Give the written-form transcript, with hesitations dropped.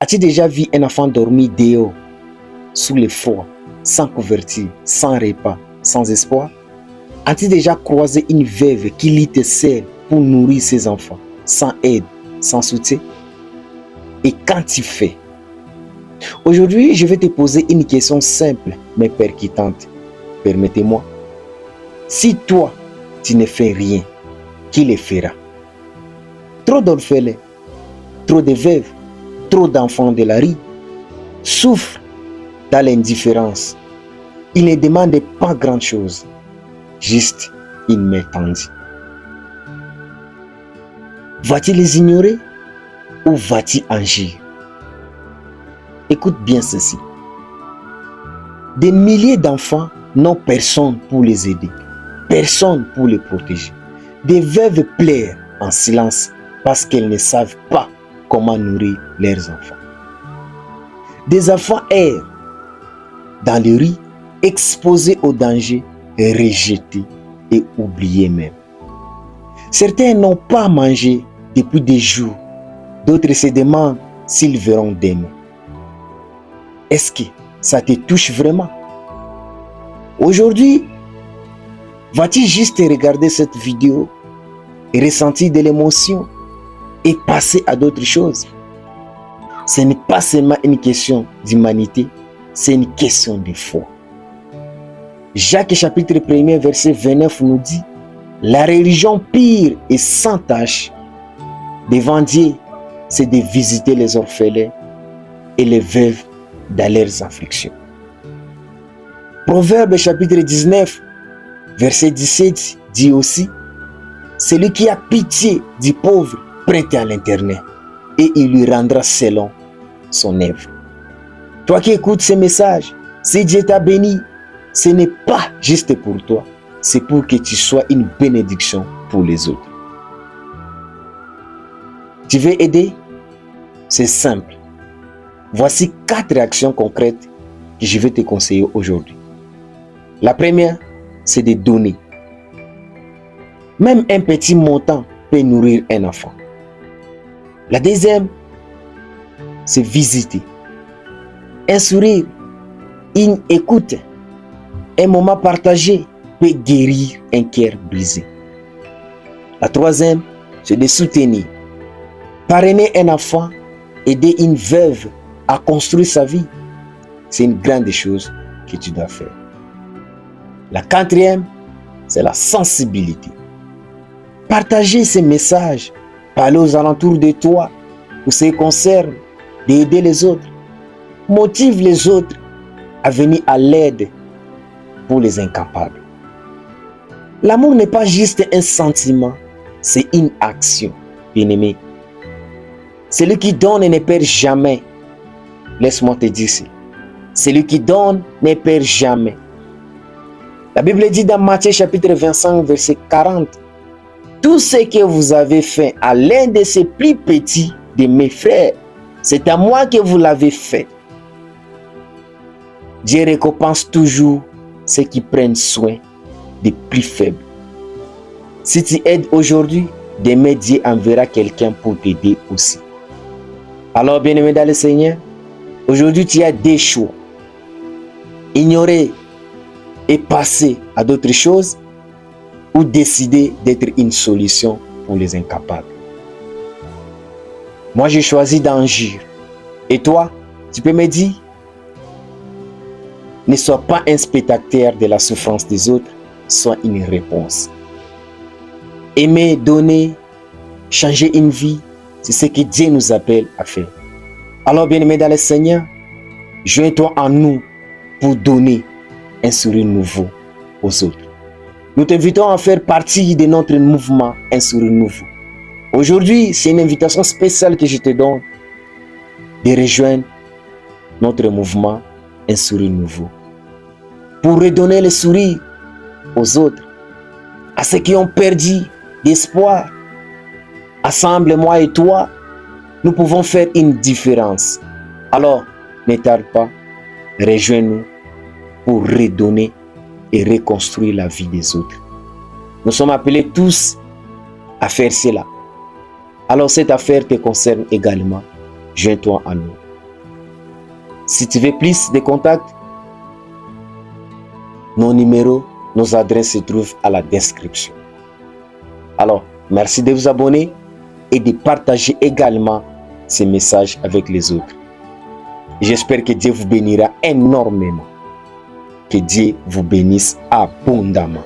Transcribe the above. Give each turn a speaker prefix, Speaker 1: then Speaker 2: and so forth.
Speaker 1: As-tu déjà vu un enfant dormir dehors, sous le froid, sans couverture, sans repas, sans espoir? As-tu déjà croisé une veuve qui lit seule pour nourrir ses enfants, sans aide, sans soutien? Et quand tu fais? Aujourd'hui, je vais te poser une question simple mais percutante. Permettez-moi. Si toi, tu ne fais rien, qui le fera? Trop d'orphelins, trop de veuves, trop d'enfants de la rue souffrent dans l'indifférence. Ils ne demandent pas grand-chose, juste une main tendue. Vas-tu les ignorer ou vas-tu agir? Écoute bien ceci. Des milliers d'enfants n'ont personne pour les aider, personne pour les protéger. Des veuves pleurent en silence parce qu'elles ne savent pas comment nourrir leurs enfants. Des enfants errent dans les rues, exposés au danger, rejetés et oubliés même. Certains n'ont pas mangé depuis des jours, d'autres se demandent s'ils verront demain. Est-ce que ça te touche vraiment? Aujourd'hui, vas-tu juste regarder cette vidéo et ressentir de l'émotion et passer à d'autres choses? Ce n'est pas seulement une question d'humanité, c'est une question de foi. Jacques chapitre 1 verset 29 nous dit: la religion pure et sans tache devant Dieu, c'est de visiter les orphelins et les veuves dans leurs afflictions. Proverbe chapitre 19 verset 17 dit aussi: celui qui a pitié du pauvre prête à l'Éternel et il lui rendra selon son œuvre. Toi qui écoutes ces messages, si Dieu t'a béni, ce n'est pas juste pour toi, c'est pour que tu sois une bénédiction pour les autres. Tu veux aider? C'est simple. Voici 4 actions concrètes que je vais te conseiller aujourd'hui. La première, c'est de donner. Même un petit montant peut nourrir un enfant. La deuxième, c'est visiter. Un sourire, une écoute, un moment partagé peut guérir un cœur brisé. La troisième, c'est de soutenir. Parrainer un enfant, aider une veuve à construire sa vie, c'est une grande chose que tu dois faire. La quatrième, c'est la sensibilité. Partager ces messages, parler aux alentours de toi, pour ce qui concerne, d'aider les autres. Motive les autres à venir à l'aide pour les incapables. L'amour n'est pas juste un sentiment, c'est une action, bien-aimé. Celui qui donne ne perd jamais. Laisse-moi te dire ça. Celui qui donne ne perd jamais. La Bible dit dans Matthieu chapitre 25 verset 40: tout ce que vous avez fait à l'un de ces plus petits de mes frères, c'est à moi que vous l'avez fait. Dieu récompense toujours ceux qui prennent soin des plus faibles. Si tu aides aujourd'hui, demain Dieu enverra quelqu'un pour t'aider aussi. Alors, bien-aimé dans le Seigneur, aujourd'hui tu as des choix. Ignorer et passer à d'autres choses, ou décider d'être une solution pour les incapables. Moi, j'ai choisi d'agir. Et toi, tu peux me dire? Ne sois pas un spectateur de la souffrance des autres, sois une réponse. Aimer, donner, changer une vie, c'est ce que Dieu nous appelle à faire. Alors, bien-aimé dans le Seigneur, joins-toi en nous pour donner un sourire nouveau aux autres. Nous t'invitons à faire partie de notre mouvement Un sourire nouveau. Aujourd'hui, c'est une invitation spéciale que je te donne de rejoindre notre mouvement Un sourire nouveau. Pour redonner le sourire aux autres, à ceux qui ont perdu d'espoir. Ensemble, moi et toi, nous pouvons faire une différence. Alors, ne tarde pas, rejoins-nous pour redonner et reconstruire la vie des autres. Nous sommes appelés tous à faire cela. Alors cette affaire te concerne également. Joins-toi à nous. Si tu veux plus de contacts, nos numéros, nos adresses se trouvent à la description. Alors, merci de vous abonner et de partager également ces messages avec les autres. J'espère que Dieu vous bénira énormément. Que Dieu vous bénisse abondamment.